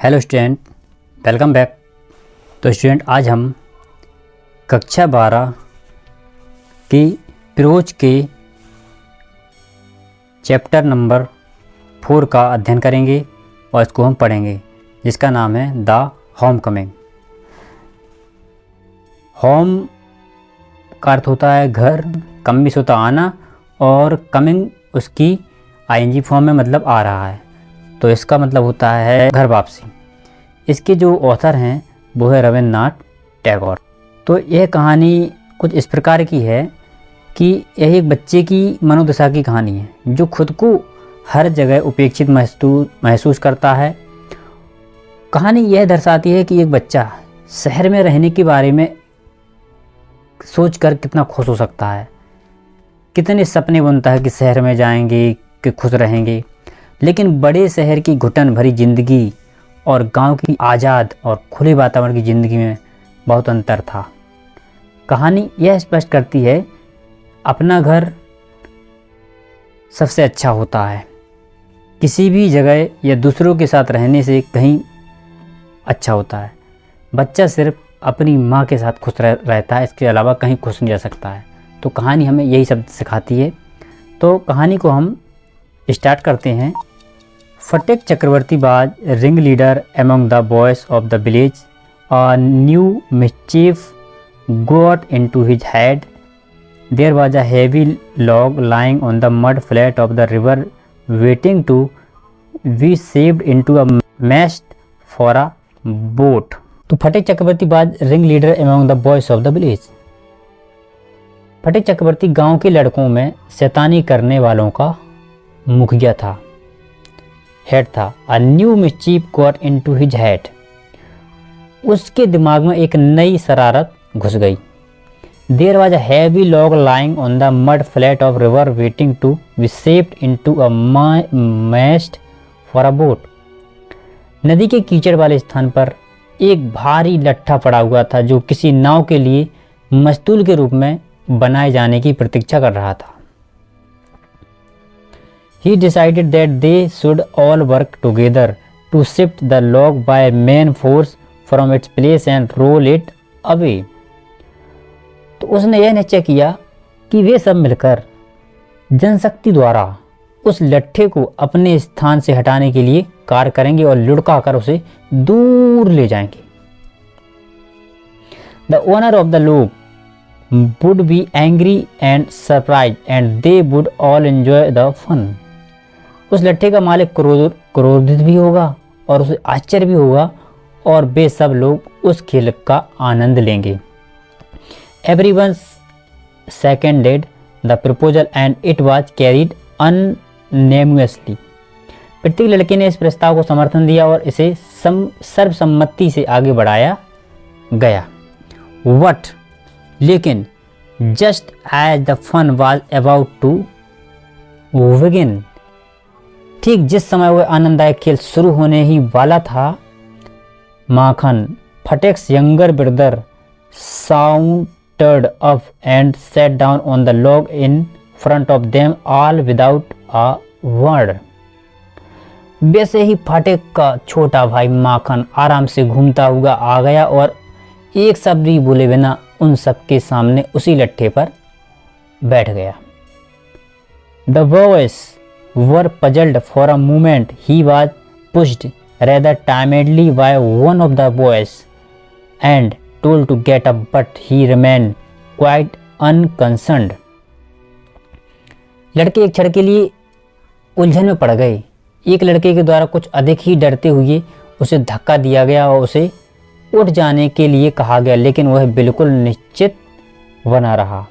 Hello student, welcome back. तो student, आज हम कक्षा 12 की प्रोज के चैप्टर नंबर 4 का अध्ययन करेंगे और इसको हम पढ़ेंगे, जिसका नाम है द होम कमिंग। होम का अर्थ होता है घर, कमिंग होता आना, और कमिंग उसकी आईएनजी फॉर्म में मतलब आ रहा है, तो इसका मतलब होता है घर वापसी। इसके जो ऑथर हैं वो है रविन्द्रनाथ टैगोर। तो यह कहानी कुछ इस प्रकार की है कि यह एक बच्चे की मनोदशा की कहानी है, जो खुद को हर जगह उपेक्षित महसूस करता है। कहानी यह दर्शाती है कि एक बच्चा शहर में रहने के बारे में सोचकर कितना खुश हो सकता है, कितने सपने बुनता है कि शहर में जाएंगे, कि खुश रहेंगे। लेकिन बड़े शहर की घुटन भरी ज़िंदगी और गांव की आज़ाद और खुले वातावरण की ज़िंदगी में बहुत अंतर था। कहानी यह स्पष्ट करती है अपना घर सबसे अच्छा होता है, किसी भी जगह या दूसरों के साथ रहने से कहीं अच्छा होता है। बच्चा सिर्फ अपनी माँ के साथ खुश रहता है, इसके अलावा कहीं खुश नहीं रह सकता है। तो कहानी हमें यही सब सिखाती है। तो कहानी को हम स्टार्ट करते हैं। फटेक चक्रवर्ती was ring leader among the boys of the village. A new mischief got into his head. There was a heavy log lying on the mud flat of the river, waiting to be shaped into a mast for a boat. तो फटेक चक्रवर्ती was ring leader among the boys of the village. फटेक चक्रवर्ती गांव के लड़कों में शैतानी करने वालों का मुखिया था, हेड था। A new mischief got into his head. उसके दिमाग में एक नई शरारत घुस गई। There was a heavy log lying on the mud flat of river waiting to be shaped into a mast for a boat. नदी के कीचड़ वाले स्थान पर एक भारी लट्ठा पड़ा हुआ था, जो किसी नाव के लिए मस्तूल के रूप में बनाए जाने की प्रतीक्षा कर रहा था। He decided that they should all work together to shift the log by main force from its place and roll it away. तो उसने यह निश्चय किया कि वे सब मिलकर जनशक्ति द्वारा उस लट्ठे को अपने स्थान से हटाने के लिए कार्य करेंगे और लुढ़का कर उसे दूर ले जाएंगे। The owner of the log would be angry and surprised, and they would all enjoy the fun. उस लट्ठे का मालिक क्रोधित भी होगा और उसे आश्चर्य भी होगा, और वे सब लोग उस खेल का आनंद लेंगे। Everyone seconded the proposal and it was carried unanimously. प्रत्येक लड़के ने इस प्रस्ताव को समर्थन दिया और इसे सर्वसम्मति से आगे बढ़ाया गया। What? लेकिन just as the fun was about to begin, ठीक जिस समय वह आनंददायक खेल शुरू होने ही वाला था, Makhan, Phatik's younger brother, sauntered up and sat down on the log in front of them all without a word. वैसे ही फटेक का छोटा भाई माखन आराम से घूमता हुआ आ गया और एक शब्द भी बोले बिना उन सबके सामने उसी लट्ठे पर बैठ गया। The boys were puzzled for a moment. He was pushed rather timidly by one of the boys and told to get up, but he remained quite unconcerned. लड़के एक क्षण के लिए उलझन में पड़ गए। एक लड़के के द्वारा कुछ अधिक ही डरते हुए उसे धक्का दिया गया और उसे उठ जाने के लिए कहा गया, लेकिन वह बिल्कुल निश्चित बना रहा।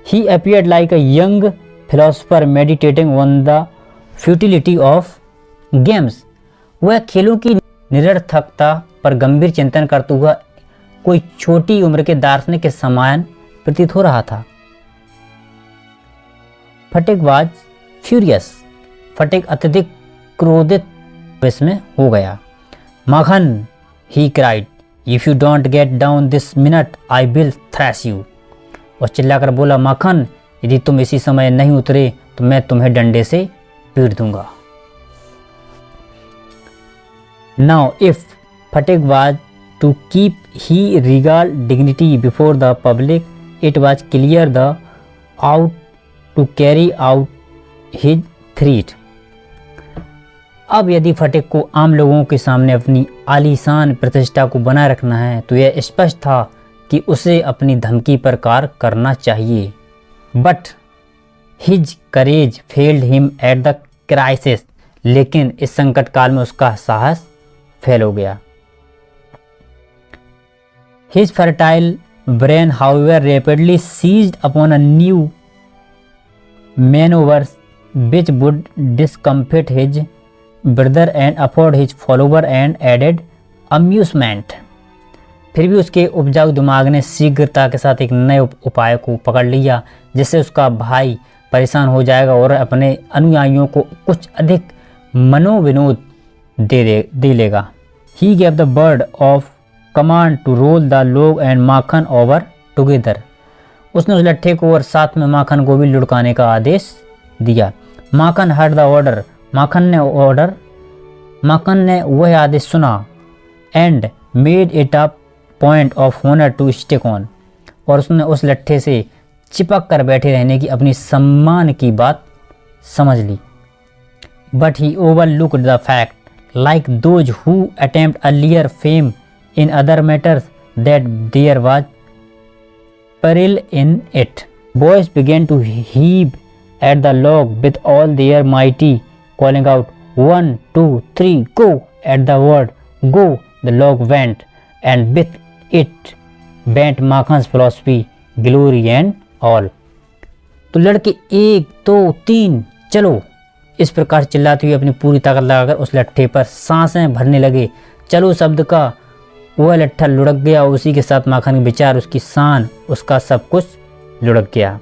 He appeared like a young philosopher meditating on the futility of games. वह खेलों की निरर्थकता पर गंभीर चिंतन करता हुआ कोई छोटी उम्र के दार्शनिक के समान प्रतीत हो रहा था। फटेक was furious. फटेक अत्यधिक क्रोधित इसमें हो गया। माखन, he cried, if you don't get down this minute, I will thrash you. और चिल्लाकर बोला, माखन, यदि तुम इसी समय नहीं उतरे तो मैं तुम्हें डंडे से पीट दूंगा। Now, if Phatak was to keep his regal dignity before the public, it was clear the out to carry out his threat. अब यदि फटेक को आम लोगों के सामने अपनी आलीशान प्रतिष्ठा को बनाए रखना है तो यह स्पष्ट था कि उसे अपनी धमकी पर कार्य करना चाहिए। But his courage failed him at the crisis, लेकिन इस संकट काल में उसका साहस फेल हो गया। His fertile brain however rapidly seized upon a new manoeuvres which would discomfit his brother and afford his follower and added amusement। फिर भी उसके उपजाऊ दिमाग ने शीघ्रता के साथ एक नए उपाय को पकड़ लिया जिससे उसका भाई परेशान हो जाएगा और अपने अनुयायियों को कुछ अधिक मनोविनोद दे लेगा। He gave the bird of command to roll the log and Makhan over together। उसने उस लट्ठे को और साथ में माखन को भी लुढ़काने का आदेश दिया। माखन heard the order, माखन ने वह आदेश सुना। And made it a point of honour to stick on, और उसने उस लट्ठे से चिपक कर बैठे रहने की अपनी सम्मान की बात समझ ली। But he overlooked the fact, like those who attempt earlier fame in other matters, that there was peril in it. Boys began to heave at the log with all their mighty, calling out, 1, 2, 3, go! At the word go, the log went, and with it bent Makhan's philosophy, glory and all. तो लड़के 1, 2, 3 चलो, इस प्रकार चिल्लाते हुए अपनी पूरी ताकत लगाकर उस लट्ठे पर सांसें भरने लगे। चलो शब्द का वह लट्ठा लुढ़क गया, उसी के साथ माखन के विचार, उसकी शान, उसका सब कुछ लुढ़क गया।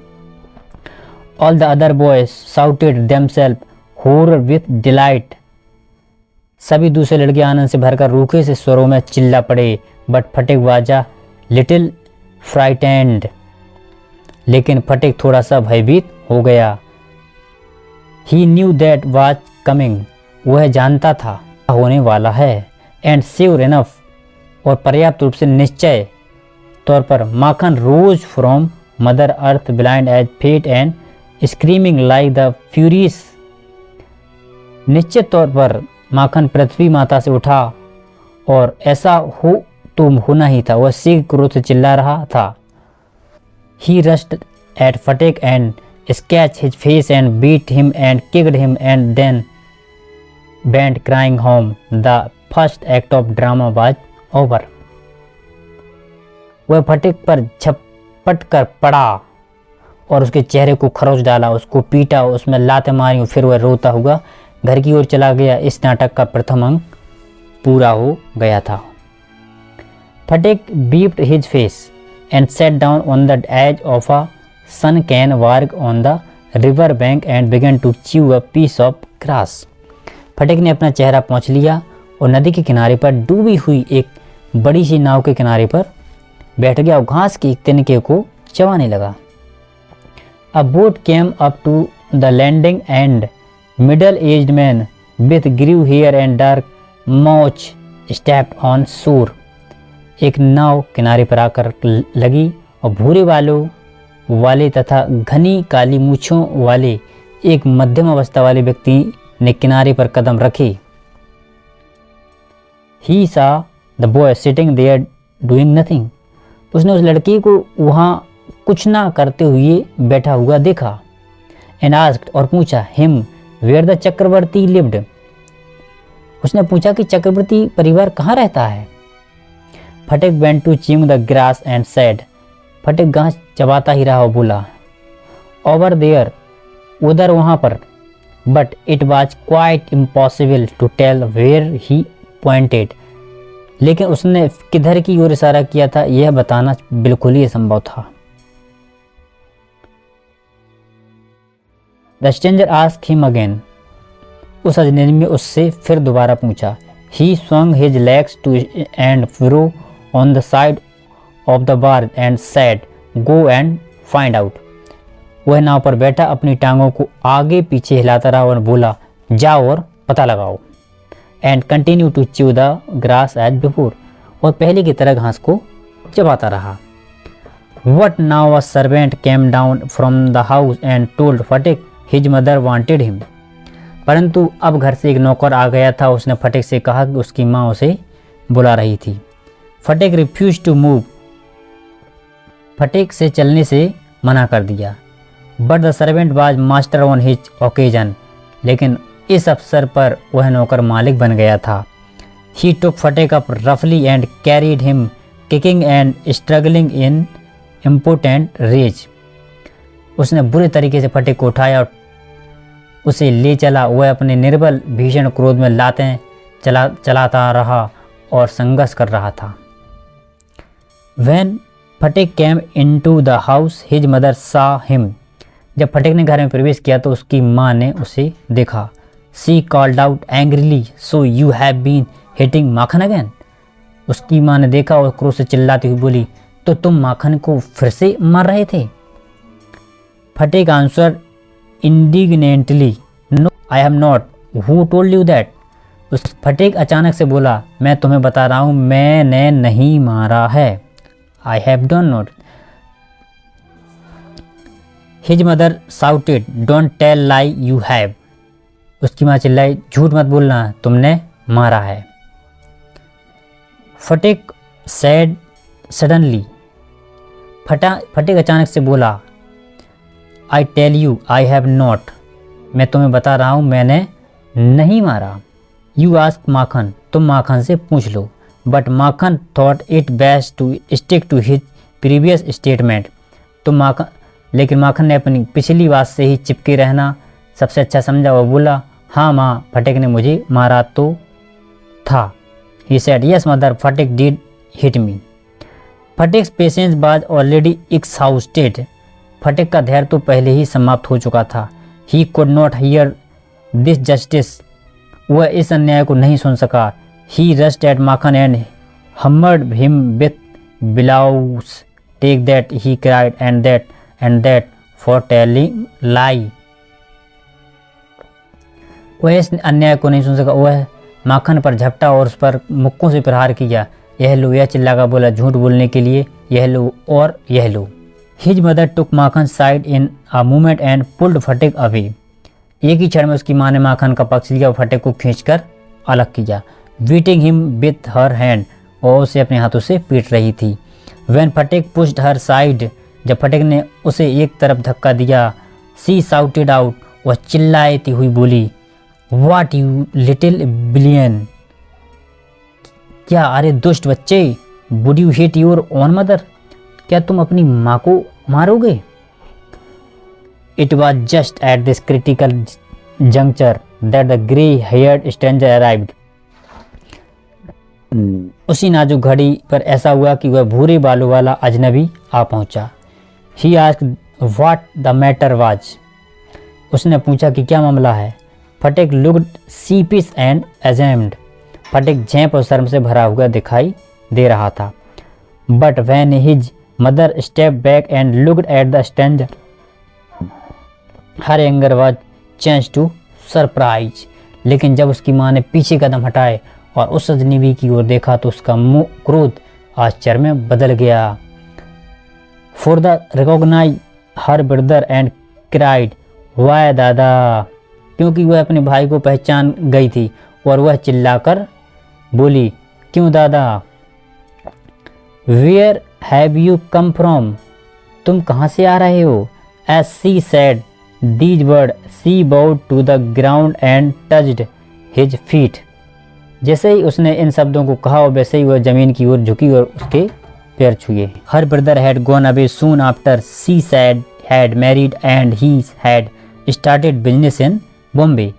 All the other boys shouted themselves horror with delight। सभी दूसरे लड़के आनंद से भरकर रूखे से स्वरों में चिल्ला पड़े। बट फटेक वाजा लिटिल फ्राइटेंड, लेकिन फटेक थोड़ा सा भयभीत हो गया। He knew that was coming, वह जानता था होने वाला है। And sure enough, और पर्याप्त रूप से निश्चय तौर पर Makhan rose from mother earth blind as fate and screaming like the furious. निश्चित तौर पर माखन पृथ्वी माता से उठा और ऐसा हो तो होना ही था, वह शीघ्र क्रोध से चिल्ला रहा था। He rushed at Phatak and scratched his face and beat him and kicked him and then went crying home. The first act of drama was over। वह फटेक पर झपट कर पड़ा और उसके चेहरे को खरोच डाला, उसको पीटा, उसमें लातें मारी, फिर वह रोता हुआ घर की ओर चला गया। इस नाटक का प्रथम अंक पूरा हो गया था। फटेक beat his face and sat down on the edge of a sunken varg on the river bank and began to chew a piece of grass। फटेक ने अपना चेहरा पोंछ लिया और नदी के किनारे पर डूबी हुई एक बड़ी सी नाव के किनारे पर बैठ गया और घास की एक तिनके को चबाने लगा। A boat came up to the landing and middle-aged man with grey hair and dark mouth stepped on shore। एक नाव किनारे पर आकर लगी और भूरे बालों वाले तथा घनी काली मूछों वाले एक मध्यम अवस्था वाले व्यक्ति ने किनारे पर कदम रखे। He saw the boy sitting there doing nothing। उसने उस लड़के को वहाँ कुछ ना करते हुए बैठा हुआ देखा। And asked, और पूछा, him where the Chakraborty lived। उसने पूछा कि चक्रवर्ती परिवार कहाँ रहता है। फटेक went to chewing the grass and said, फटेक घास चबाता ही रहा और बोला, over there, उधर वहाँ पर। But it was quite impossible to tell where he pointed। लेकिन उसने किधर की ओर इशारा किया था यह बताना बिल्कुल ही असंभव था। The stranger asked him again। उस अजनबी ने उससे फिर दोबारा पूछा। He swung his legs to and fro on the side of the barge and said, go and find out। वह नाव पर बैठा अपनी टांगों को आगे पीछे हिलाता रहा और बोला, जाओ और पता लगाओ। And continue to chew the grass as before, और पहले की तरह घास को चबाता रहा। What now a servant came down from the house and told Phatik his mother wanted him, परंतु अब घर से एक नौकर आ गया था। उसने फटिक से कहा कि उसकी माँ उसे बुला रही थी। फटिक रिफ्यूज टू मूव, फटिक से चलने से मना कर दिया। But the servant was master on his occasion, लेकिन इस अवसर पर वह नौकर मालिक बन गया था। ही टुक फटिक अप रफली and carried him kicking and struggling in important rage, उसने बुरे तरीके से फटिक को उठाया और उसे ले चला। वह अपने निर्बल भीषण क्रोध में लातें चलाता रहा और संघर्ष कर रहा था। When Phatik came into the house his mother saw him, जब फटिक ने घर में प्रवेश किया तो उसकी माँ ने उसे देखा। She called out angrily, so you have been hitting Makhan again, उसकी माँ ने देखा और क्रोध से चिल्लाती हुई बोली, तो तुम माखन को फिर से मार रहे थे। Phatik answered indignantly, no I have not, who told you that, उस फटिक अचानक से बोला, मैं तुम्हें बता रहा हूँ मैंने नहीं मारा है। I have done not. His mother shouted, don't tell lie you have, उसकी माँ चिल्लाई, झूठ मत बोलना तुमने मारा है। फटिक सैड सडनली, फटिक अचानक से बोला, I tell you I have not, मैं तुम्हें बता रहा हूँ मैंने नहीं मारा। यू आस्क माखन, तुम माखन से पूछ लो। But Makhan thought it best to stick to his previous statement, लेकिन माखन ने अपनी पिछली बात से ही चिपके रहना सबसे अच्छा समझा। वो बोला, हाँ माँ, फटिक ने मुझे मारा तो था। He said, yes mother, Phatik did hit me. Phatik's patience was already exhausted, Phatik का धैर्य तो पहले ही समाप्त हो चुका था। He could not hear this justice, वह इस अन्याय को नहीं सुन सका। He rushed at Makhan and hammered him with blows, take that, he cried, and that for telling lie. वह इस अन्याय को नहीं सुन सका, वह माखन पर झपटा और उस पर मुक्कों से प्रहार किया। यह लो, यह चिल्लाकर बोला, झूठ बोलने के लिए यह लो और यह लो। His mother took Makhan side in a moment and pulled Phatik away, एक ही क्षण में उसकी माँ ने माखन का पक्ष लिया और फटिक को खींचकर अलग किया। Beating him with her hand, और उसे अपने हाथों से पीट रही थी। When Sphatik pushed her side, जब फटिक ने उसे एक तरफ धक्का दिया, सी साउटेड आउट, वह चिल्लाती हुई बोली, व्हाट यू लिटिल बिलियन, क्या अरे दुष्ट बच्चे, would you hit your own mother, क्या तुम अपनी माँ को मारोगे। It was just at this critical juncture that the grey heard stranger arrived, उसी नाजुक घड़ी पर ऐसा हुआ कि वह भूरे बालों वाला अजनबी आ पहुंचा। He asked what the matter was, उसने पूछा कि क्या मामला है। फटिक लुक्ड सीपिश एंड अजेम्ड, फटिक झेंप और शर्म से भरा हुआ दिखाई दे रहा था। But when his mother step back and looked at the stranger, her anger was change to surprise, लेकिन जब उसकी माँ ने पीछे कदम हटाए और उस अजनबी की ओर देखा तो उसका मुंह क्रोध आश्चर्य में बदल गया। For the recognise her brother and cried, why dada, क्योंकि वह अपने भाई को पहचान गई थी और वह चिल्लाकर बोली, क्यों दादा। Where have you come from, तुम कहाँ से आ रहे हो। As she said these word, she bowed to the ground and touched his feet, जैसे ही उसने इन शब्दों को कहा और वैसे ही वह जमीन की ओर झुकी और उसके पैर छुए। Her brother had gone away soon after, she said had married and he had started business in Bombay,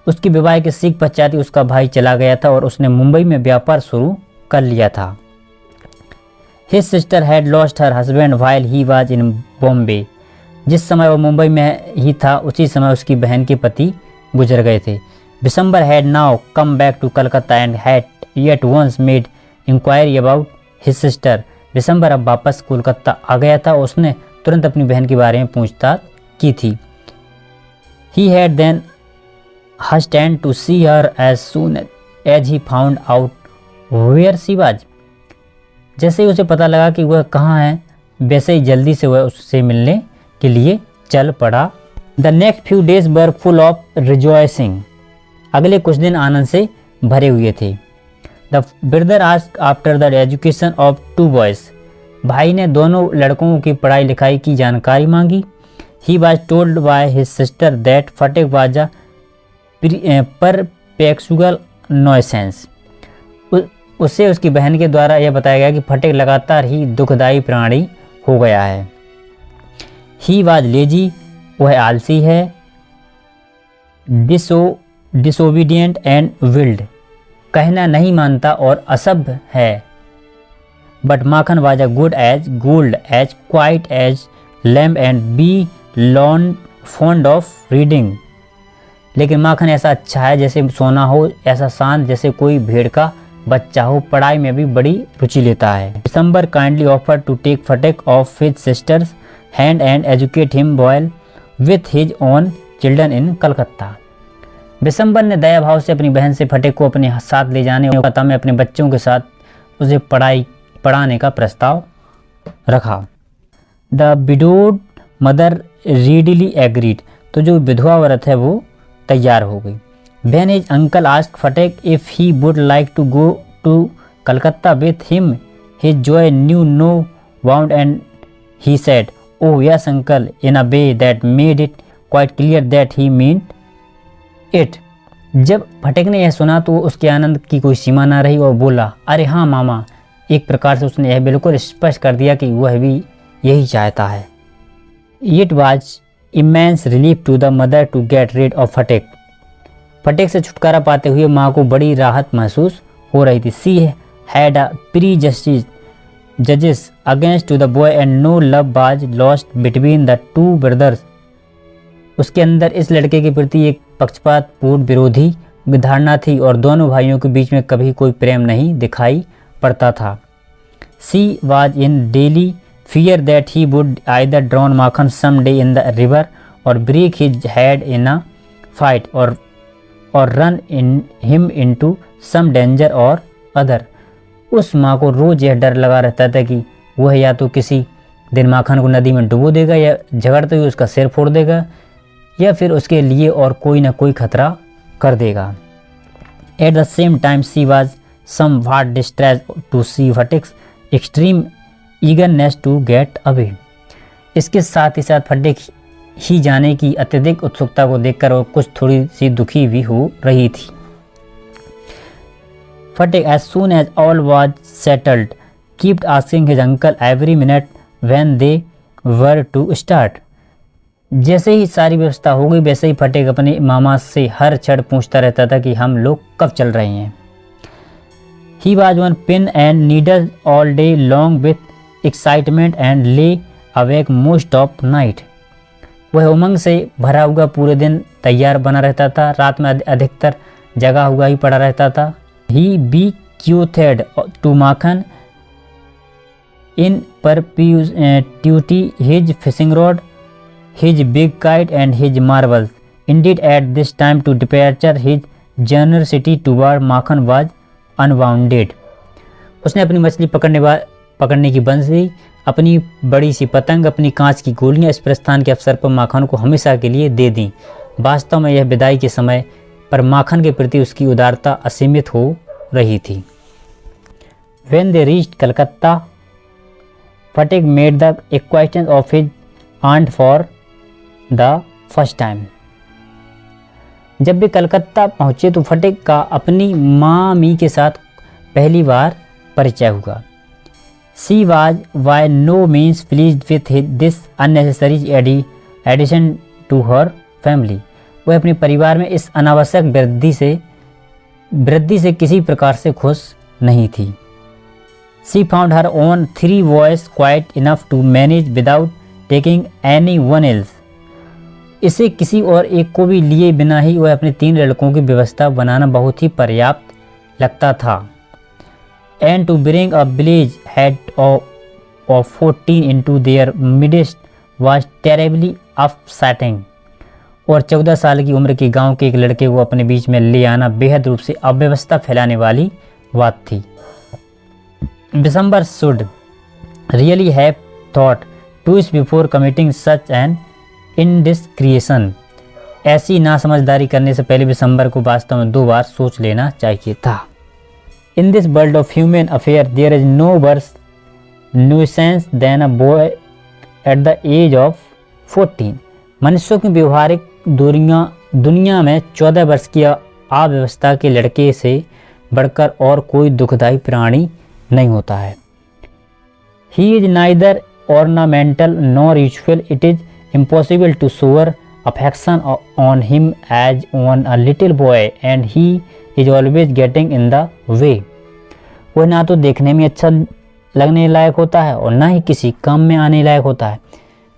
उसकी विवाह के सीख पश्चात ही उसका भाई चला गया था और उसने मुंबई में व्यापार शुरू कर लिया था। His sister had lost her husband while he was in Bombay, जिस समय वह मुंबई में ही था उसी समय उसकी बहन के पति गुजर गए थे। December had now come back to Calcutta and had yet once made inquiry about his sister. दिसंबर अब वापस कोलकाता आ गया था और उसने तुरंत अपनी बहन के बारे में पूछताछ की थी। He had then hastened to see her as soon as he found out where she was. जैसे ही उसे पता लगा कि वह कहाँ है, वैसे ही जल्दी से वह उससे मिलने के लिए चल पड़ा। The next few days were full of rejoicing. अगले कुछ दिन आनंद से भरे हुए थे। The brother asked after the education of two boys. भाई ने दोनों लड़कों की पढ़ाई लिखाई की जानकारी मांगी। He was told by his sister that Phatik was a perpetual nuisance. उससे उसकी बहन के द्वारा यह बताया गया कि फटेक लगातार ही दुखदायी प्राणी हो गया है। ही वाज लेजी, वह आलसी है। डिसोबीडियंट एंड विल्ड, कहना नहीं मानता और असभ्य है। But Makhan was a good as gold as quite as lamb and be long fond of reading. लेकिन माखन ऐसा अच्छा है जैसे सोना हो, ऐसा शांत जैसे कोई भेड़ का बच्चा हो, पढ़ाई में भी बड़ी रुचि लेता है। Bishamber kindly offer to take Phatik off his sister's hand and educate him boil with his own children in Calcutta. Bishamber ने दया भाव से अपनी बहन से फटेक को अपने साथ ले जाने और कलकत्ता में अपने बच्चों के साथ उसे पढ़ाने का प्रस्ताव रखा। The widowed mother readily agreed, तो जो विधवा औरत है वो तैयार हो गई। When his uncle asked Fatek if he would like to go to Calcutta with him, his joy knew no bound and he said, "Oh yes, uncle," in a way that made it quite clear that he meant it. जब फटेक ने यह सुना तो उसके आनंद की कोई सीमा न रही और बोला, अरे हाँ मामा। एक प्रकार से उसने यह बिल्कुल स्पष्ट कर दिया कि वह भी यही चाहता है। It was immense relief to the mother to get rid of Fatek. फटेक से छुटकारा पाते हुए माँ को बड़ी राहत महसूस हो रही थी। She had a prejudice against to the boy and no love was lost between the two brothers. उसके अंदर इस लड़के के प्रति एक पक्षपातपूर्ण विरोधी धारणा थी और दोनों भाइयों के बीच में कभी कोई प्रेम नहीं दिखाई पड़ता था। She was in daily fear that he would either drown Makhan some day in the river or break his head in a fight or run him into some danger or other. उस माँ को रोज़ यह डर लगा रहता था कि वह या तो किसी दिन माखन को नदी में डुबो देगा या झगड़ते हुए उसका सिर फोड़ देगा या फिर उसके लिए और कोई ना कोई खतरा कर देगा। At the same time she was somewhat distress to see Phatik's extreme eagerness to get away. इसके साथ ही साथ फटेक ही जाने की अत्यधिक उत्सुकता को देखकर और कुछ थोड़ी सी दुखी भी हो रही थी। Phatik as soon as all was settled kept asking his uncle every minute when they were to start. जैसे ही सारी व्यवस्था हो गई वैसे ही फटेक अपने मामा से हर क्षण पूछता रहता था कि हम लोग कब चल रहे हैं। He was on pin and needle all day long with excitement and ले अवेक मोस्ट ऑफ नाइट। वह उमंग से भरा हुआ पूरे दिन तैयार बना रहता था, रात में अधिकतर जगा हुआ ही पड़ा रहता था। He bequeathed to Makhan in perpetuity his fishing rod, his big kite and his marbles. Indeed at this time to departure his generosity toward Makhan was unbounded. उसने अपनी मछली पकड़ने की बंसी, अपनी बड़ी सी पतंग, अपनी कांच की गोलियां इस प्रस्थान के अवसर पर माखन को हमेशा के लिए दे दी। वास्तव में यह विदाई के समय पर माखन के प्रति उसकी उदारता असीमित हो रही थी। When they reached Calcutta, Phatik made the acquaintance of his aunt for the first time. जब भी कलकत्ता पहुँचे तो फटेक का अपनी मामी के साथ पहली बार परिचय हुआ। She was by no means pleased with this unnecessary addition to her family. वह अपने परिवार में इस अनावश्यक वृद्धि से किसी प्रकार से खुश नहीं थी। She found her own 3 boys quite enough to manage without taking anyone else. इसे किसी और एक को भी लिए बिना ही वह अपने 3 लड़कों की व्यवस्था बनाना बहुत ही पर्याप्त लगता था। And to bring a village head of 14 into their midst was terribly upsetting. और 14 साल की उम्र के गांव के एक लड़के को अपने बीच में ले आना बेहद रूप से अव्यवस्था फैलाने वाली बात थी। December should really have thought twice before committing such an indiscretion। ऐसी नासमझदारी करने से पहले दिसंबर को वास्तव में 2 बार सोच लेना चाहिए था। In this world of human affair there is no worse nuisance than a boy at the age of 14। मनुष्यों की व्यवहारिक दुनिया में 14 वर्ष की अव्यवस्था के लड़के से बढ़कर और कोई दुखदायी प्राणी नहीं होता है। He is neither ornamental nor useful। It is impossible to shower affection on him as on a little boy and he is always getting in the way। वह ना तो देखने में अच्छा लगने लायक होता है और ना ही किसी काम में आने लायक होता है।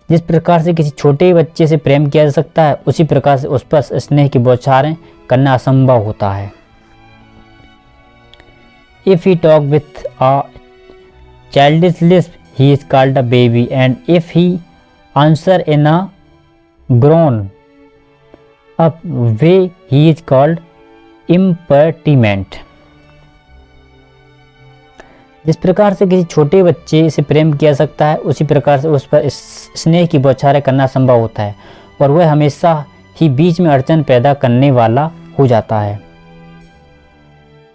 जिस प्रकार से किसी छोटे बच्चे से प्रेम किया जा सकता है उसी प्रकार से उस पर स्नेह की बौछारें करना असंभव होता है। If he talk with a childish lisp, he is called a baby, and if he answer in a grown up way, he is called impertinent। जिस प्रकार से किसी छोटे बच्चे से प्रेम किया सकता है उसी प्रकार से उस पर स्नेह की बौछारें करना संभव होता है और वह हमेशा ही बीच में अड़चन पैदा करने वाला हो जाता है।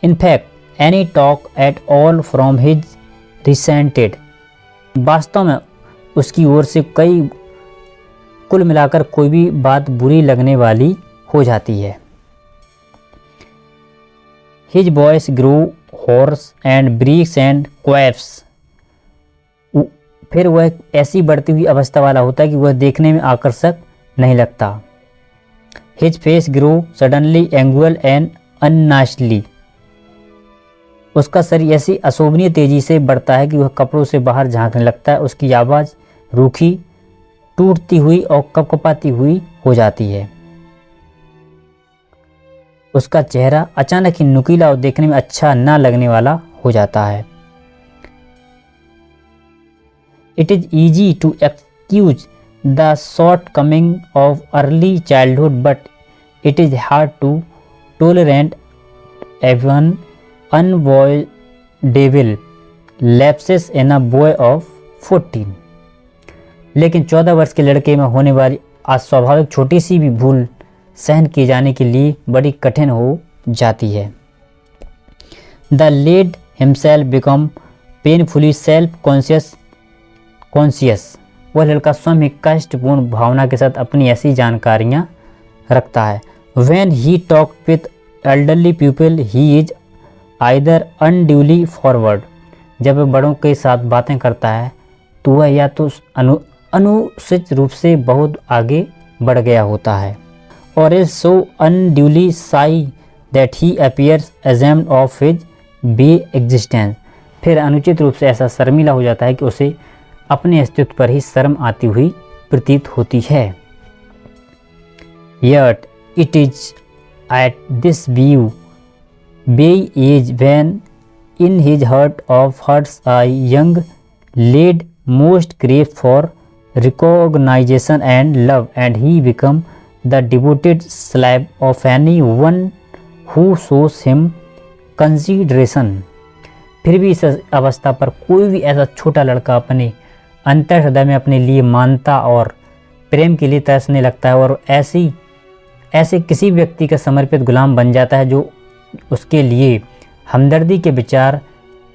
In fact, any talk at all from his resented। वास्तव में उसकी ओर से कुल मिलाकर कोई भी बात बुरी लगने वाली हो जाती है। His voice grew hoarse and breaks and quaffs। फिर वह ऐसी बढ़ती हुई अवस्था वाला होता है कि वह देखने में आकर्षक नहीं लगता। His face grew suddenly angular and unnicely। उसका शरीर ऐसी अशोभनीय तेजी से बढ़ता है कि वह कपड़ों से बाहर झांकने लगता है। उसकी आवाज़ रूखी, टूटती हुई और कपकपाती हुई हो जाती है। उसका चेहरा अचानक ही नुकीला और देखने में अच्छा ना लगने वाला हो जाता है। It is easy to excuse the shortcoming of early childhood, but it is hard to tolerate even unavoidable lapses in a boy of 14। लेकिन 14 वर्ष के लड़के में होने वाली अस्वाभाविक छोटी सी भी भूल सहन किए जाने के लिए बड़ी कठिन हो जाती है। The lad himself become painfully self-conscious। वह लड़का स्वयं ही कष्टपूर्ण भावना के साथ अपनी ऐसी जानकारियाँ रखता है। When he talks with elderly people, he is either unduly forward। जब वह बड़ों के साथ बातें करता है तो वह या तो अनुचित रूप से बहुत आगे बढ़ गया होता है और is so unduly shy that he appears ashamed of his bare existence। फिर अनुचित रूप से ऐसा शर्मीला हो जाता है कि उसे अपने अस्तित्व पर ही शर्म आती हुई प्रतीत होती है। Yet it is at this view bay age when in his heart of hearts a young lad most crave for recognition and love, and he become the devoted slave of anyone who shows him consideration। फिर भी इस अवस्था पर कोई भी ऐसा छोटा लड़का अपने अंतर हृदय में अपने लिए मानता और प्रेम के लिए तरसने लगता है और ऐसे किसी व्यक्ति का समर्पित गुलाम बन जाता है जो उसके लिए हमदर्दी के विचार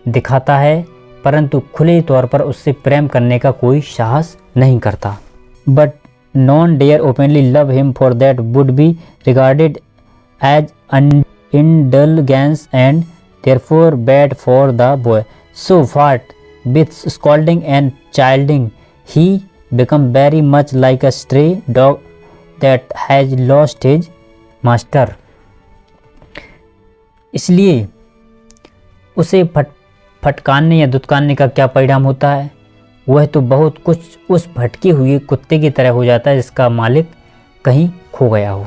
दिखाता है परंतु खुले तौर पर उससे प्रेम करने का कोई साहस नहीं करता। But none dare openly love him, for that would be regarded as indulgence and therefore bad for the boy। So what with scolding and chiding, he become very much like a stray dog that has lost his master। इसलिए उसे फटकारने या दुत्कारने का क्या परिणाम होता है, वह तो बहुत कुछ उस भटके हुए कुत्ते की तरह हो जाता है जिसका मालिक कहीं खो गया हो।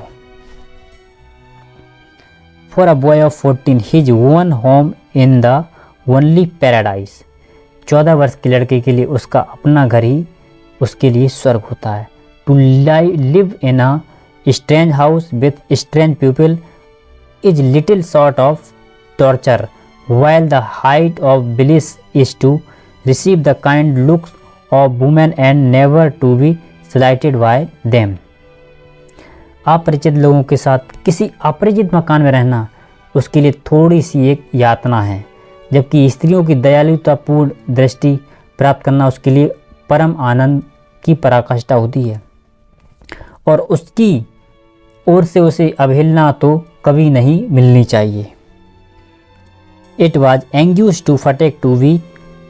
For a boy of 14, his one home in the only paradise। 14 वर्ष के लड़के के लिए उसका अपना घर ही उसके लिए स्वर्ग होता है। To live in a strange house with strange people is little sort of torture, while the height of bliss is to receive the kind looks of women and never to be slighted by them. अपरिचित लोगों के साथ किसी अपरिचित मकान में रहना उसके लिए थोड़ी सी एक यातना है, जबकि स्त्रियों की दयालुतापूर्ण दृष्टि प्राप्त करना उसके लिए परम आनंद की पराकाष्ठा होती है, और उसकी ओर से उसे अवहेलना तो कभी नहीं मिलनी चाहिए. It was anxious to Phatak to be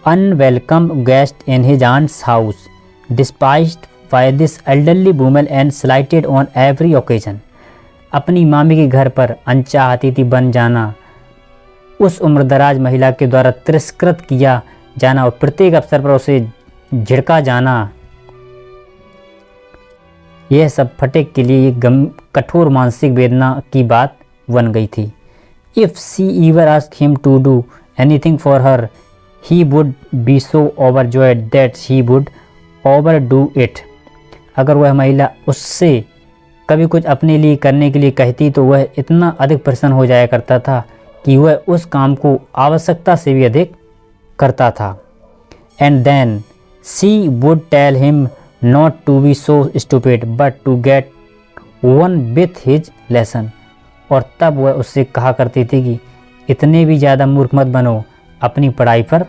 unwelcome guest in his aunt's house, despised by this elderly woman and slighted on every occasion. अपनी मामी के घर पर अनचाहा अतिथि बन जाना, उस उम्रदराज महिला के द्वारा तिरस्कृत किया जाना और प्रत्येक अवसर पर उसे झिड़का जाना, यह सब फटेक के लिए एक कठोर मानसिक वेदना की बात बन गई थी. If she ever asked him to do anything for her, he would be so overjoyed that he would overdo it. अगर वह महिला उससे कभी कुछ अपने लिए करने के लिए कहती तो वह इतना अधिक प्रसन्न हो जाया करता था कि वह उस काम को आवश्यकता से भी अधिक करता था. And then she would tell him not to be so stupid but to get on with his lesson. और तब वह उससे कहा करती थी कि इतने भी ज़्यादा मूर्ख मत बनो, अपनी पढ़ाई पर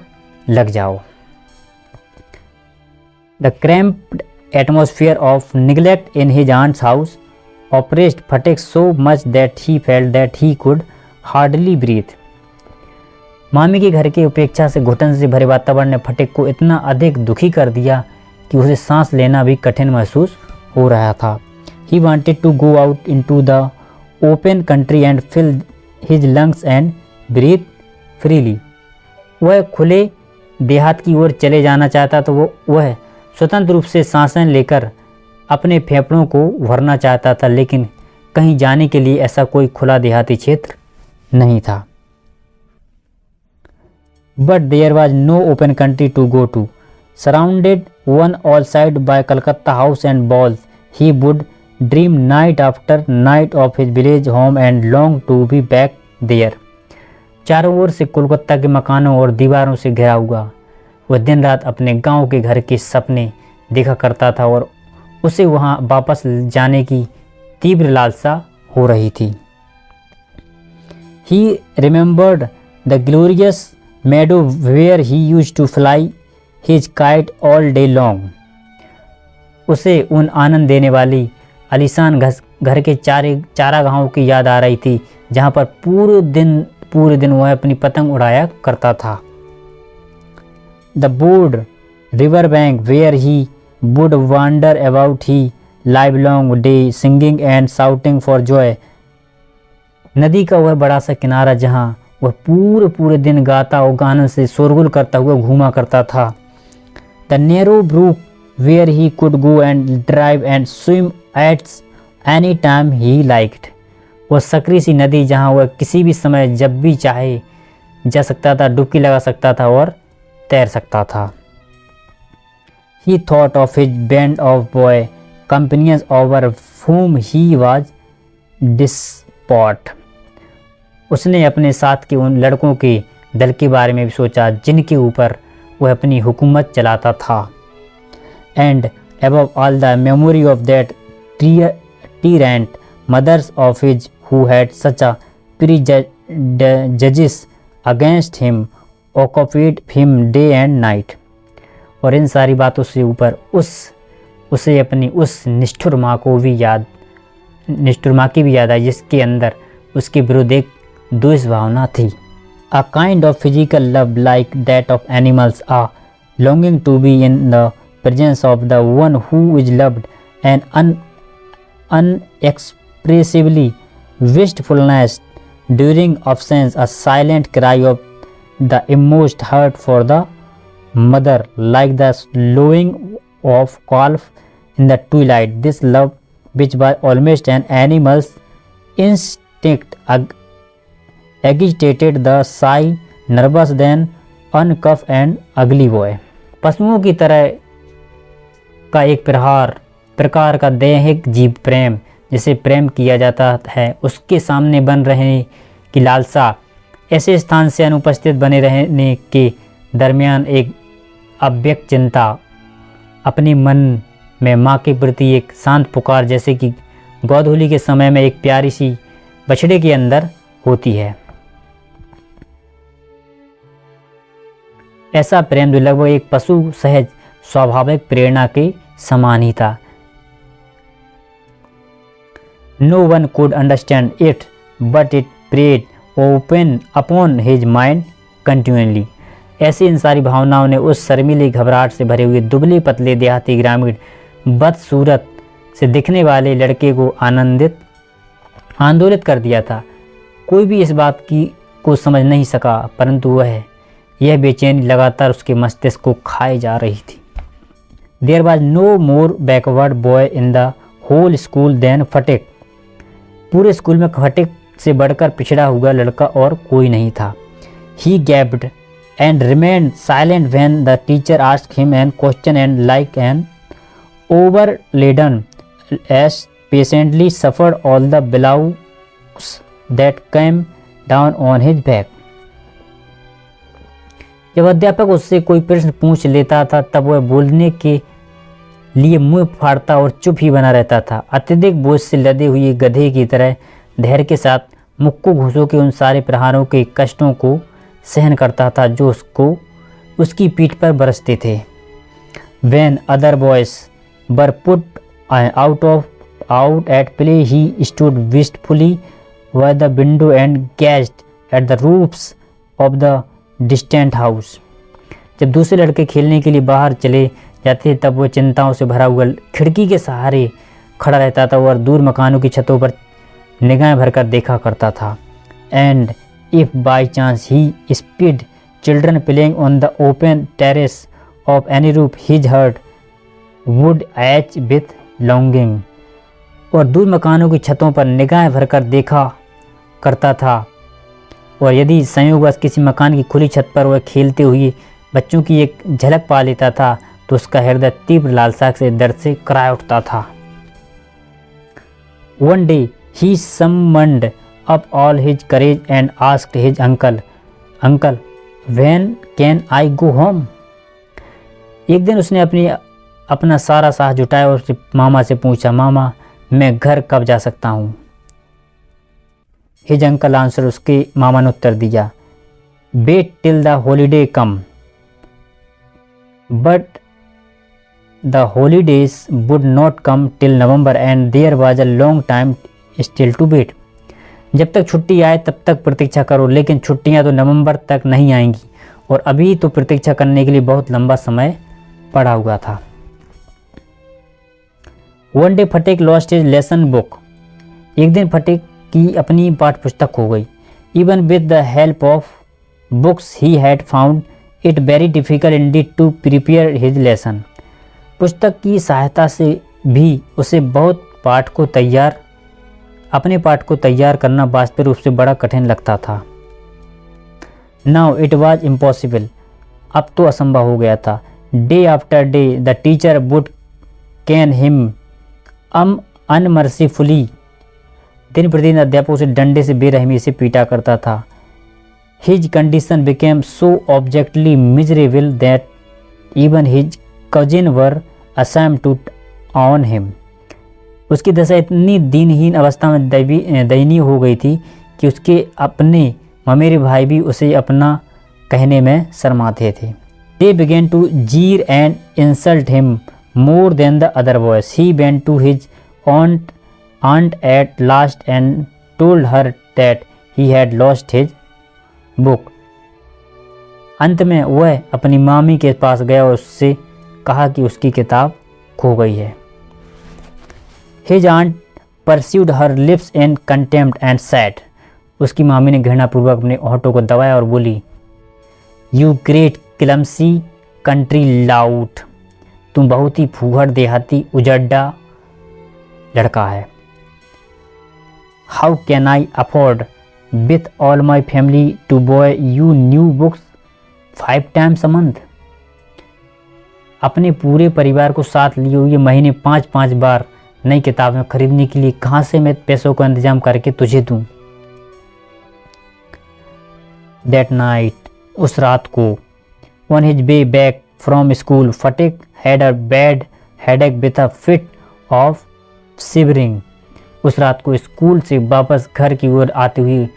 लग जाओ. The cramped atmosphere of neglect in his aunt's house oppressed Phatak so much that he felt that he could hardly breathe. मामी के घर के उपेक्षा से घुटन से भरे वातावरण ने फटेक को इतना अधिक दुखी कर दिया कि उसे सांस लेना भी कठिन महसूस हो रहा था. He wanted to go out into the open country and fill his lungs and breathe freely. वह खुले देहात की ओर चले जाना चाहता तो वह स्वतंत्र रूप से सांसें लेकर अपने फेफड़ों को भरना चाहता था, लेकिन कहीं जाने के लिए ऐसा कोई खुला देहाती क्षेत्र नहीं था. But there was no open country to go to. Surrounded on all sides by Calcutta house and balls, he would dream night after night of his village home and long to be back there. चारों ओर से कोलकाता के मकानों और दीवारों से घिरा हुआ वह दिन रात अपने गांव के घर के सपने देखा करता था और उसे वहां वापस जाने की तीव्र लालसा हो रही थी. He remembered the glorious meadow where he used to fly his kite all day long. उसे उन आनंद देने वाली आलीशान घर के चारागाहों की याद आ रही थी, जहाँ पर पूरे दिन वह अपनी पतंग उड़ाया करता था. The broad river bank where he would wander about he livelong day singing and shouting for joy. नदी का वह बड़ा सा किनारा जहाँ वह पूरे दिन गाता और गाने से शोरगुल करता हुआ घूमा करता था. The narrow brook where he could go and drive and swim at any time he liked. वह सकरी सी नदी जहाँ वह किसी भी समय जब भी चाहे जा सकता था, डुबकी लगा सकता था और तैर सकता था. He thought of his band of boy companions over whom he was despot. उसने अपने साथ के उन लड़कों के दल के बारे में भी सोचा जिनके ऊपर वह अपनी हुकूमत चलाता था. And above all the memory of that tyrant mothers of his who had such a prejudice against him occupied him day and night. और इन सारी बातों से ऊपर उसे अपनी उस निष्ठुर माँ की भी याद आई जिसके अंदर उसके विरुद्ध एक द्वेष भावना थी. A kind of physical love like that of animals, a longing to be in the presence of the one who is loved, and unexpressibly wistfulness during absence, a silent cry of the inmost heart for the mother, like the lowing of calf in the twilight. This love, which was almost an animal's instinct, agitated the shy, nervous, then uncouth and ugly boy. पशुओं की तरह का एक प्रकार का दैहिक जीव प्रेम जिसे प्रेम किया जाता है उसके सामने बन रहने की लालसा, ऐसे स्थान से अनुपस्थित बने रहने के दरमियान एक अव्यक्त चिंता, अपने मन में माँ के प्रति एक शांत पुकार जैसे कि गोधूली के समय में एक प्यारी सी बछड़े के अंदर होती है। ऐसा प्रेम जो लगभग एक पशु सहज स्वाभाविक प्रेरणा के समान ही था। No one could understand it, but it preyed upon his mind continually। ऐसी इन सारी भावनाओं ने उस शर्मीली घबराहट से भरे हुए दुबले पतले देहाती ग्रामीण बदसूरत से दिखने वाले लड़के को आंदोलित कर दिया था। कोई भी इस बात को समझ नहीं सका, परंतु यह बेचैनी लगातार उसके मस्तिष्क को खाए जा रही थी। There was no more backward boy in the whole school than फटेक। पूरे स्कूल में फटेक से बढ़कर पिछड़ा हुआ लड़का और कोई नहीं था। He gaped and remained silent when the teacher asked him a question, and like an overladen as patiently suffered all the blows that came down on his back। जब अध्यापक उससे कोई प्रश्न पूछ लेता था तब वह बोलने के लिए मुंह फाड़ता और चुप ही बना रहता था। अत्यधिक बोझ से लदे हुए गधे की तरह धैर्य के साथ मुक्को घूसों के उन सारे प्रहारों के कष्टों को सहन करता था जो उसकी पीठ पर बरसते थे। When other boys were put out at play, he stood wistfully by the window and gazed at the roofs of the distant house. जब दूसरे लड़के खेलने के लिए बाहर चले जाते तब वह चिंताओं से भरा हुआ खिड़की के सहारे खड़ा रहता था और दूर मकानों की छतों पर निगाहें भरकर देखा करता था। And if by chance he spied children playing on the open terrace of any roof his heart would ache with longing. और दूर मकानों की छतों पर निगाहें भरकर देखा करता था, और यदि संयोगवश किसी मकान की खुली छत पर वह खेलते हुए बच्चों की एक झलक पा लेता था तो उसका हृदय तीव्र लालसा से दर्द से कराह उठता था। One day he summoned up all his courage and asked his uncle, when can I go home? एक दिन उसने अपना सारा साहस जुटाया और मामा से पूछा, मामा मैं घर कब जा सकता हूँ? हिज अंकल आंसर, उसके मामा ने उत्तर दिया, wait till the holiday come. But the holidays would not come till November and there was a long time still to wait. जब तक छुट्टी आए तब तक प्रतीक्षा करो, लेकिन छुट्टियां तो नवंबर तक नहीं आएंगी और अभी तो प्रतीक्षा करने के लिए बहुत लंबा समय पड़ा हुआ था। One day Phatik lost his lesson book. एक दिन फटेक की अपनी पाठ पुस्तक खो गई। Even with the help of books he had found it very difficult indeed to prepare his lesson. पुस्तक की सहायता से भी उसे अपने पाठ को तैयार करना वास्तविक रूप से बड़ा कठिन लगता था। Now it was impossible. अब तो असंभव हो गया था। Day after day the teacher would cane him unmercifully. दिन प्रतिदिन अध्यापक उसे डंडे से बेरहमी से पीटा करता था। His condition became so abjectly miserable that even his cousin were ashamed to own him. उसकी दशा इतनी दीनहीन अवस्था में दयनीय हो गई थी कि उसके अपने ममेरे भाई भी उसे अपना कहने में शर्माते थे। They began to jeer and insult him more than the other boys. He went to his aunt at last and told her that he had lost his book। अंत में वह अपनी मामी के पास गया और उससे कहा कि उसकी किताब खो गई है। His aunt pursued her lips in contempt and said, उसकी मामी ने घृणापूर्वक अपने होठों को दबाया और बोली, You great clumsy country lout। तुम बहुत ही फूहड़ देहाती उजड्डा लड़का है। How can I afford with all my family to buy you new books 5 times a month? अपने पूरे परिवार को साथ लिए हुए महीने 5-5 बार नई किताबें खरीदने के लिए कहाँ से मैं पैसों का इंतजाम करके तुझे दूँ। That night, उस रात को, on his way back from school, Sphatik had a bad headache with a fit of shivering. उस रात को स्कूल से वापस घर की ओर आते हुए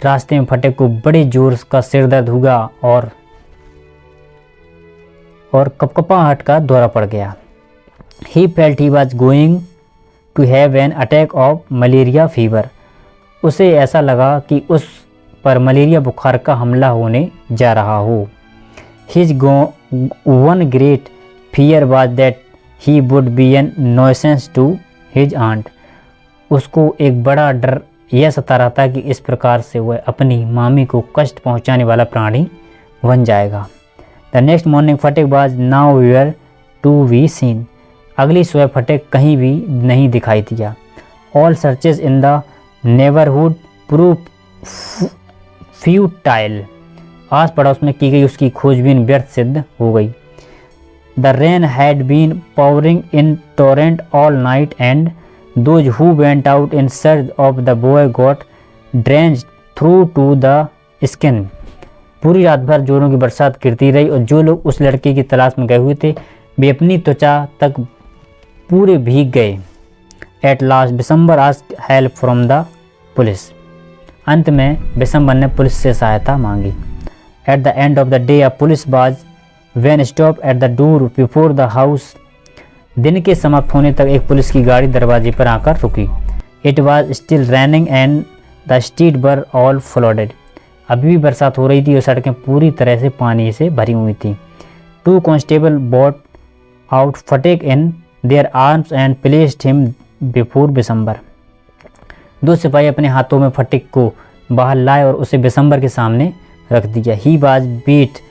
रास्ते में फटिक को बड़े जोर का सिर दर्द हुआ और कपकपाहट का दौरा पड़ गया। He felt he was going to have an attack of malaria fever. उसे ऐसा लगा कि उस पर मलेरिया बुखार का हमला होने जा रहा हो। His one great fear was that he would be a nuisance to his aunt. उसको एक बड़ा डर यह सता रहा था कि इस प्रकार से वह अपनी मामी को कष्ट पहुंचाने वाला प्राणी बन जाएगा। The next morning Sphatik was nowhere to be seen. अगली सुबह फटिक कहीं भी नहीं दिखाई दिया। All searches in the neighborhood proved futile. आस पड़ोस में की गई उसकी खोजबीन व्यर्थ सिद्ध हो गई। The rain had been pouring in torrent all night and those who went out in search of the boy got drenched through to the skin. पूरी रात भर जोरों की बरसात गिरती रही और जो लोग उस लड़के की तलाश में गए हुए थे वे अपनी त्वचा तक पूरे भीग गए। At last बिसम्बर asked help from the police. अंत में बिसम्बर ने पुलिस से सहायता मांगी। At the end of the day a police was when stopped at the door before the house. दिन के समाप्त होने तक एक पुलिस की गाड़ी दरवाजे पर आकर रुकी। It was still raining and the streets were all flooded. अभी भी बरसात हो रही थी और सड़कें पूरी तरह से पानी से भरी हुई थी। Two constables brought out Sphatik in their arms and placed him before बिसम्बर. दो सिपाही अपने हाथों में फटिक को बाहर लाए और उसे बिसम्बर के सामने रख दिया। He was beat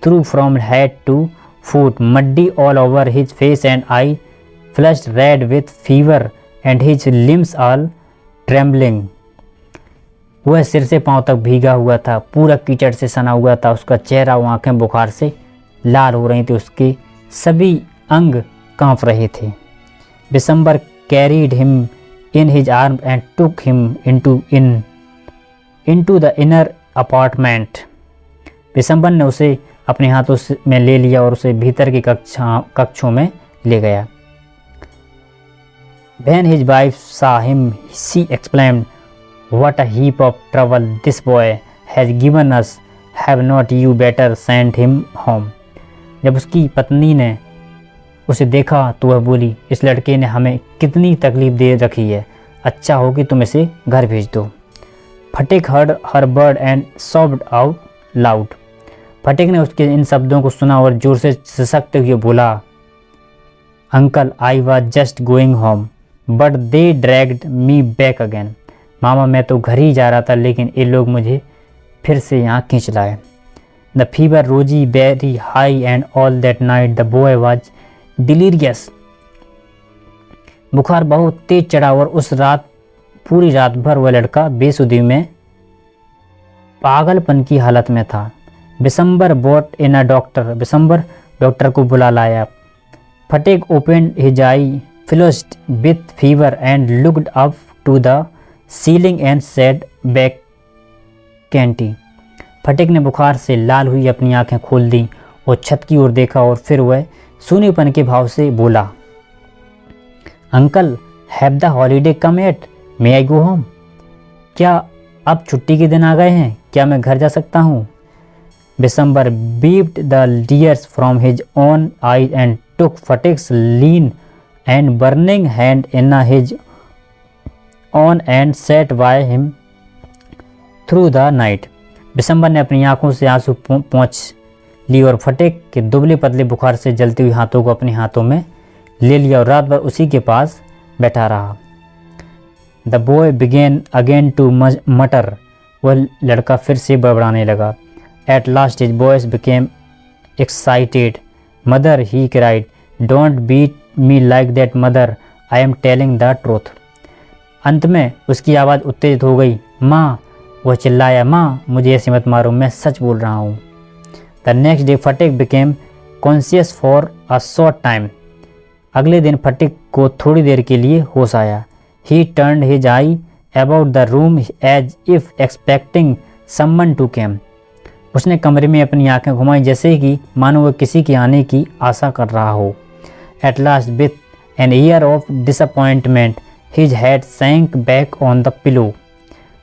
through from head to foot, muddy all over his face and eye, flushed red with fever and his limbs all trembling. वह सिर से पांव तक भीगा हुआ था, पूरा कीचड़ से सना हुआ था, उसका चेहरा और आंखें बुखार से लाल हो रही थी, उसके सभी अंग कांप रहे थे। बिसम्बर carried him in his arms and took him into the inner apartment. बिसम्बर ने उसे अपने हाथों में ले लिया और उसे भीतर की कक्षों में ले गया। When his wife saw him, she exclaimed, "What a heap of trouble this boy has given us! Have not you better send him home?" जब उसकी पत्नी ने उसे देखा तो वह बोली, इस लड़के ने हमें कितनी तकलीफ दे रखी है, अच्छा हो कि तुम इसे घर भेज दो। फटिक heard her word and sobbed out loud. फटिक ने उसके इन शब्दों को सुना और जोर से सिसकते हुए बोला, uncle I was just going home but they dragged me back again. मामा मैं तो घर ही जा रहा था लेकिन ये लोग मुझे फिर से यहाँ खींच लाए। द फीवर रोजी very high and all that night the boy was delirious. बुखार बहुत तेज चढ़ा और उस रात पूरी रात भर वह लड़का बेसुधी में पागलपन की हालत में था। Bishamber brought in a doctor. Bishamber doctor को बुला लाया। Phatik open his eye flushed with fever and looked up to the ceiling and said back कैंटी। फटिक ने बुखार से लाल हुई अपनी आंखें खोल दी और छत की ओर देखा और फिर वह सूनेपन के भाव से बोला, uncle have the holiday come yet, may I go home? क्या अब छुट्टी के दिन आ गए हैं, क्या मैं घर जा सकता हूँ? Bishamber wiped the tears from his own eyes and took Phatik's lean and burning hand in his own and sat by him through the night. Bishamber ने अपनी आंखों से आंसू पोंछ ली और फटिक के दुबले पतले बुखार से जलते हुए हाथों को अपने हाथों में ले लिया और रात भर उसी के पास बैठा रहा। The boy began again to mutter. वह लड़का फिर से बड़बड़ाने लगा। At last his voice became excited. Mother he cried, don't beat me like that mother, I am telling the truth. अंत में उसकी आवाज़ उत्तेजित हो गई। माँ, वह चिल्लाया, माँ मुझे ऐसे मत मारो, मैं सच बोल रहा हूँ। The next day Phatik became conscious for a short time. अगले दिन फटिक को थोड़ी देर के लिए होश आया। He turned his eye about the room as if expecting someone to came. उसने कमरे में अपनी आंखें घुमाई जैसे कि मानो वह किसी के आने की आशा कर रहा हो। At last with an air of disappointment his head sank back on the pillow.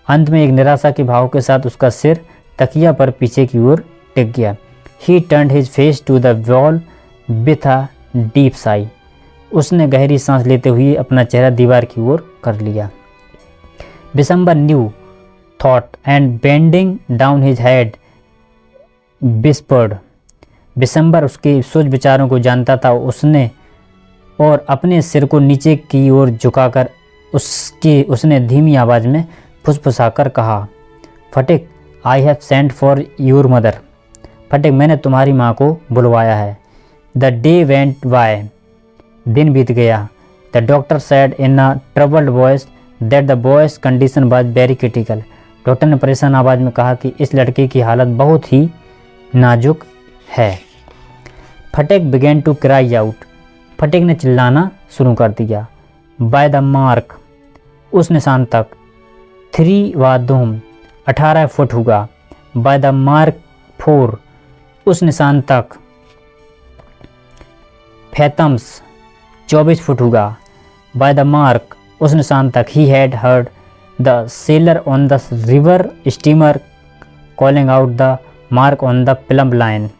अंत में एक निराशा के भाव के साथ उसका सिर तकिया पर पीछे की ओर टिक गया। He turned his face to the wall with a deep sigh. उसने गहरी सांस लेते हुए अपना चेहरा दीवार की ओर कर लिया। Bishamber knew thought and bending down his head whispered. Bishamber उसके सोच विचारों को जानता था। उसने अपने सिर को नीचे की ओर झुकाकर उसने धीमी आवाज़ में फुसफुसाकर कहा, Phatik, I have sent for your mother. Phatik, मैंने तुम्हारी माँ को बुलवाया है। The day went by. दिन बीत गया। The doctor said in a troubled voice that the boy's condition was very critical. Doctor ने परेशान आवाज़ में कहा कि इस लड़के की हालत बहुत ही नाजुक है। फटिक बिगेन टू क्राई आउट। फटिक ने चिल्लाना शुरू कर दिया। बाय द मार्क, उस निशान तक 3 व धूम 18 फुट होगा। बाय द मार्क 4, उस निशान तक फैथम्स 24 फुट होगा। बाय द मार्क, उस निशान तक he had heard the seller on the river steamer calling out the mark on the plum line.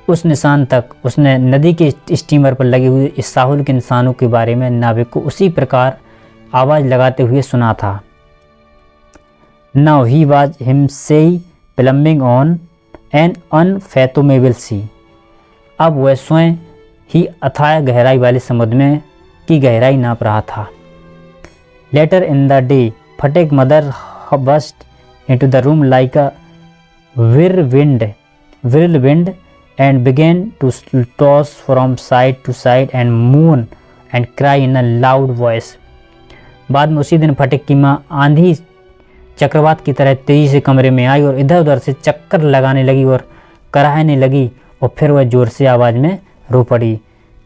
उस निशान तक उसने नदी के स्टीमर पर लगे हुए इस साहुल के निशानों के बारे में नाविक को उसी प्रकार आवाज़ लगाते हुए सुना था। Now he was himself plumbing on an unfathomable sea. अब वह स्वयं ही अथाह गहराई वाले समुद्र में की गहराई नाप रहा था। Later in the day Phatik mother burst into the room like a whirlwind and began to toss from side to side and moan and cry in a loud voice। बाद में उसी दिन फटिक की माँ आंधी चक्रवात की तरह तेजी से कमरे में आई और इधर उधर से चक्कर लगाने लगी और कराहने लगी और फिर वह जोर से आवाज़ में रो पड़ी।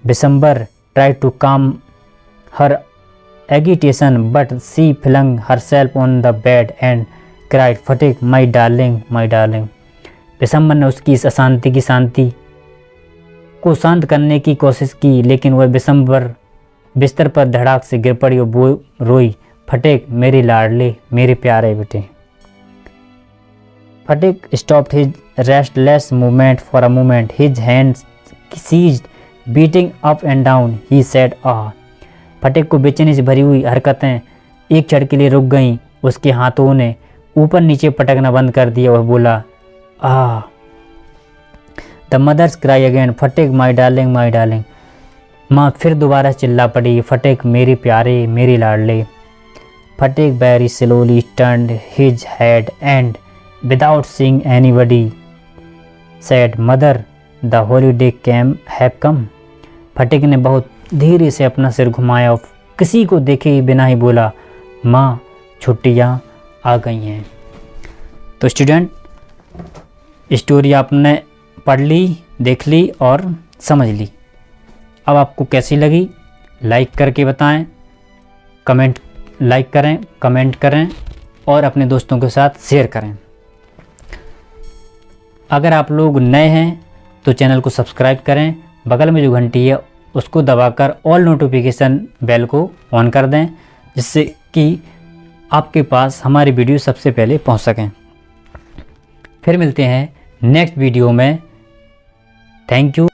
बिसम्बर tried to calm her agitation but she flung herself on the bed and cried, Phatik, my darling, my darling. Bishamber ने उसकी इस अशांति की शांति को शांत करने की कोशिश की, लेकिन वह बिसम्बर बिस्तर पर धड़ाक से गिर पड़ी और वो रोई, फटिक, मेरे लाडले, मेरे प्यारे बेटे। Phatik stopped his restless movement for a moment, his hands ceased beating up and down, he said ah. Phatik को बेचैनी से भरी हुई हरकतें एक क्षण के लिए रुक गईं। उसके हाथों ने ऊपर नीचे पटकना बंद कर दिया। वह बोला, आह। The mother's cry again, Phatik, my darling, my darling. माँ फिर दोबारा चिल्ला पड़ी, फटिक, मेरे प्यारे, मेरे लाडले। Phatik very slowly turned his head and without seeing anybody said, mother, the holidays came have come. Phatik ने बहुत धीरे से अपना सिर घुमाया और किसी को देखे ही बिना ही बोला, माँ, छुट्टियाँ आ गई हैं। तो स्टूडेंट, स्टोरी आपने पढ़ ली, देख ली और समझ ली। अब आपको कैसी लगी लाइक करके बताएं, लाइक करें, कमेंट करें और अपने दोस्तों के साथ शेयर करें। अगर आप लोग नए हैं तो चैनल को सब्सक्राइब करें, बगल में जो घंटी है उसको दबाकर ऑल नोटिफिकेशन बेल को ऑन कर दें, जिससे कि आपके पास हमारी वीडियो सबसे पहले पहुंच सकें। फिर मिलते हैं नेक्स्ट वीडियो में। Thank you.